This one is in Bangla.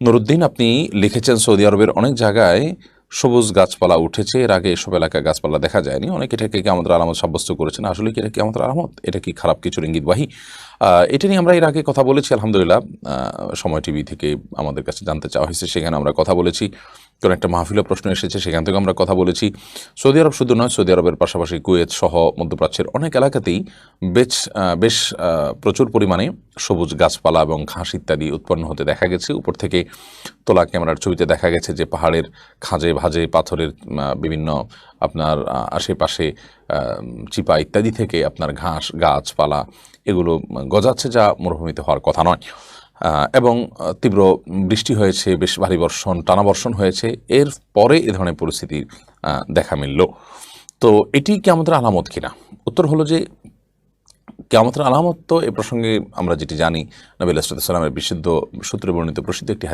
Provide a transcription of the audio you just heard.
নুরুদ্দিন, আপনি লিখেছেন সৌদি আরবের অনেক জায়গায় সবুজ গাছপালা উঠেছে, এর আগে এসব এলাকায় গাছপালা দেখা যায়নি। অনেকে এটাকে কিয়ামতের আলামত সাব্যস্ত করেছেন। আসলে কি এটা কিয়ামতের আলামত? এটা কি খারাপ কিছুর ইঙ্গিতবাহী? এটা নিয়ে আমরা এর আগে কথা বলেছি আলহামদুলিল্লাহ। সময় টিভি থেকে আমাদের কাছে জানতে চাওয়া হয়েছে, সেখানে আমরা কথা বলেছি। কোনো একটা মাহফিলে প্রশ্ন এসেছে, সেখান থেকে আমরা কথা বলেছি। সৌদি আরব শুধু নয়, সৌদি আরবের পাশাপাশি কুয়েত সহ মধ্যপ্রাচ্যের অনেক এলাকাতেই বেশ প্রচুর পরিমাণে সবুজ গাছপালা এবং ঘাস ইত্যাদি উৎপন্ন হতে দেখা গেছে। উপর থেকে তোলা ক্যামেরার ছবিতে দেখা গেছে যে পাহাড়ের খাঁজে ভাঁজে পাথরের বিভিন্ন আপনার আশেপাশে চিপা ইত্যাদি থেকে আপনার ঘাস গাছপালা এগুলো গজাচ্ছে, যা মরুভূমিতে হওয়ার কথা নয়। এবং তীব্র বৃষ্টি হয়েছে, বেশ ভারী বর্ষণ, টানা বর্ষণ হয়েছে। এর পরে এ ধরনের পরিস্থিতির দেখা মিলল। তো এটি কিয়ামতের আলামত কিনা? উত্তর হলো যে কিয়ামতের আলামত তো এ প্রসঙ্গে আমরা যেটি জানি, নবী আলাইহিস সালামের বিশুদ্ধ সূত্রে বর্ণিত প্রসিদ্ধ একটি